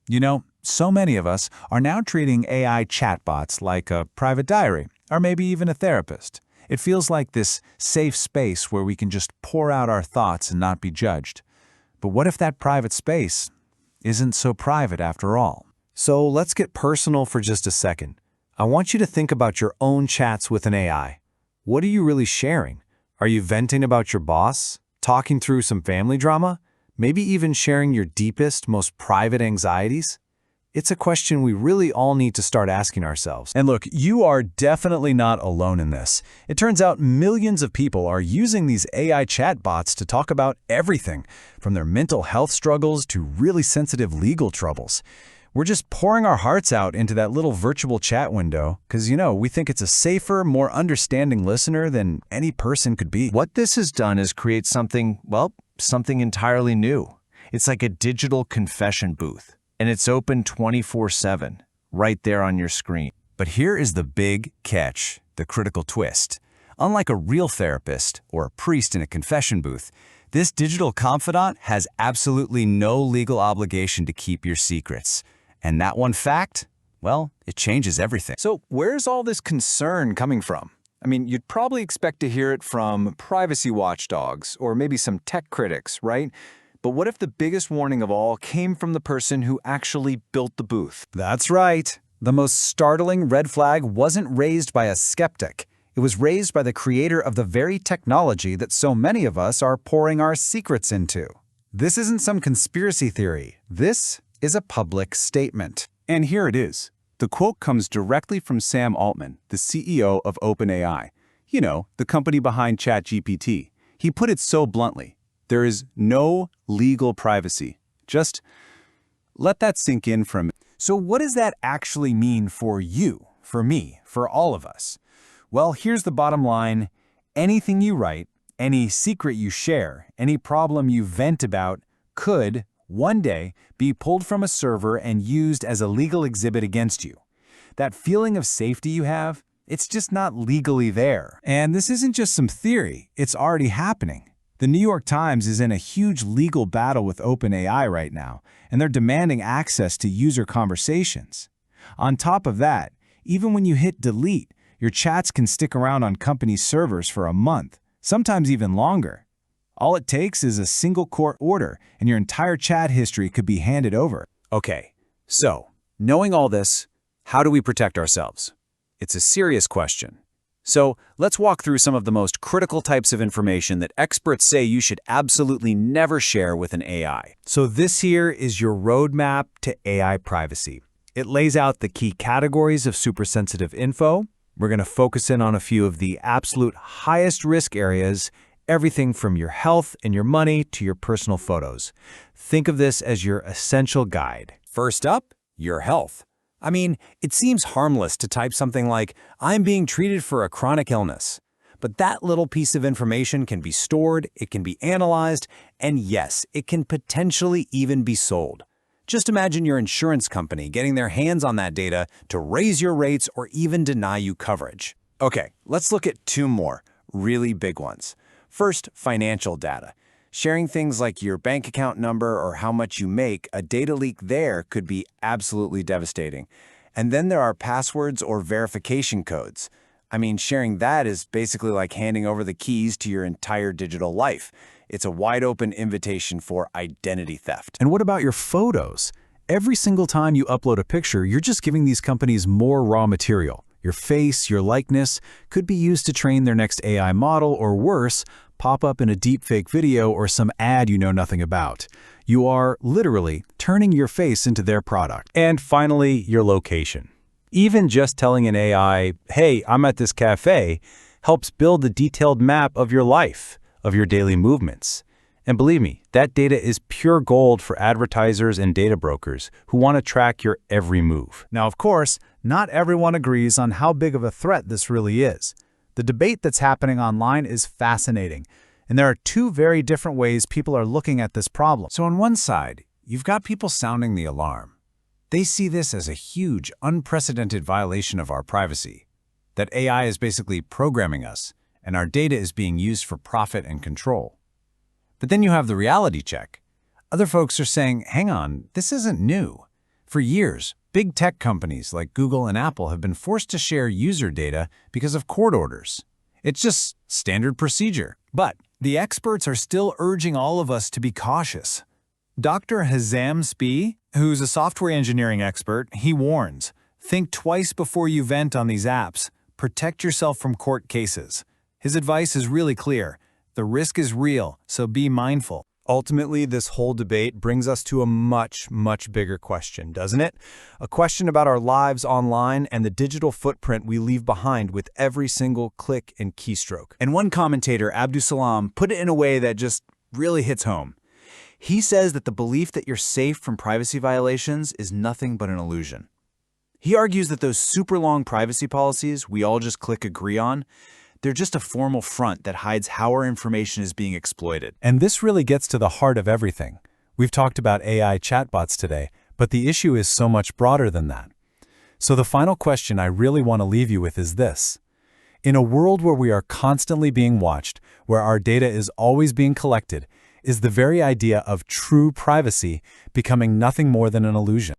You know, so many of us are now treating AI chatbots like a private diary, or maybe even a therapist. It feels like this safe space where we can just pour out our thoughts and not be judged. But what if that private space isn't so private after all? So let's get personal for just a second. I want you to think about your own chats with an AI. What are you really sharing? Are you venting about your boss? Talking through some family drama? Maybe even sharing your deepest, most private anxieties? It's a question we really all need to start asking ourselves. And look, you are definitely not alone in this. It turns out millions of people are using these AI chatbots to talk about everything, from their mental health struggles to really sensitive legal troubles. We're just pouring our hearts out into that little virtual chat window because, we think it's a safer, more understanding listener than any person could be. What this has done is create something entirely new. It's like a digital confession booth, and it's open 24/7, right there on your screen. But here is the big catch, the critical twist. Unlike a real therapist or a priest in a confession booth, this digital confidant has absolutely no legal obligation to keep your secrets. And that one fact, well, it changes everything. So where's all this concern coming from? I mean, you'd probably expect to hear it from privacy watchdogs or maybe some tech critics, right? But what if the biggest warning of all came from the person who actually built the booth? That's right. The most startling red flag wasn't raised by a skeptic. It was raised by the creator of the very technology that so many of us are pouring our secrets into. This isn't some conspiracy theory. This is a public statement. And here it is. The quote comes directly from Sam Altman, the CEO of OpenAI. The company behind ChatGPT. He put it so bluntly. There is no legal privacy. Just let that sink in for a minute. So what does that actually mean for you, for me, for all of us? Well, here's the bottom line. Anything you write, any secret you share, any problem you vent about could, one day, be pulled from a server and used as a legal exhibit against you. That feeling of safety you have, it's just not legally there. And this isn't just some theory, it's already happening. The New York Times is in a huge legal battle with OpenAI right now, and they're demanding access to user conversations. On top of that, even when you hit delete, your chats can stick around on company servers for a month, sometimes even longer. All it takes is a single court order, and your entire chat history could be handed over. Okay, so, knowing all this, how do we protect ourselves? It's a serious question. So, let's walk through some of the most critical types of information that experts say you should absolutely never share with an AI. So this here is your roadmap to AI privacy. It lays out the key categories of super-sensitive info. We're going to focus in on a few of the absolute highest risk areas, everything from your health and your money to your personal photos. Think of this as your essential guide. First up, your health. I mean, it seems harmless to type something like, "I'm being treated for a chronic illness." But that little piece of information can be stored, it can be analyzed, and yes, it can potentially even be sold. Just imagine your insurance company getting their hands on that data to raise your rates or even deny you coverage. Okay, let's look at two more really big ones. First, financial data. Sharing things like your bank account number or how much you make, a data leak there could be absolutely devastating. And then there are passwords or verification codes. I mean, sharing that is basically like handing over the keys to your entire digital life. It's a wide open invitation for identity theft. And what about your photos? Every single time you upload a picture, you're just giving these companies more raw material. Your face, your likeness could be used to train their next AI model, or worse, pop up in a deepfake video or some ad you know nothing about. You are literally turning your face into their product. And finally, your location. Even just telling an AI, "Hey, I'm at this cafe," helps build a detailed map of your life, of your daily movements. And believe me, that data is pure gold for advertisers and data brokers who want to track your every move. Now, of course, not everyone agrees on how big of a threat this really is. The debate that's happening online is fascinating, and there are two very different ways people are looking at this problem. So on one side, you've got people sounding the alarm. They see this as a huge, unprecedented violation of our privacy, that AI is basically programming us, and our data is being used for profit and control. But then you have the reality check. Other folks are saying, hang on, this isn't new. For years, big tech companies like Google and Apple have been forced to share user data because of court orders. It's just standard procedure. But the experts are still urging all of us to be cautious. Dr. Hazam Spee, who's a software engineering expert, he warns, think twice before you vent on these apps. Protect yourself from court cases. His advice is really clear. The risk is real, so be mindful. Ultimately, this whole debate brings us to a much, much bigger question, doesn't it? A question about our lives online and the digital footprint we leave behind with every single click and keystroke. And one commentator, Abdusalam, put it in a way that just really hits home. He says that the belief that you're safe from privacy violations is nothing but an illusion. He argues that those super long privacy policies we all just click agree on, they're just a formal front that hides how our information is being exploited. And this really gets to the heart of everything. We've talked about AI chatbots today, but the issue is so much broader than that. So the final question I really want to leave you with is this. In a world where we are constantly being watched, where our data is always being collected, is the very idea of true privacy becoming nothing more than an illusion?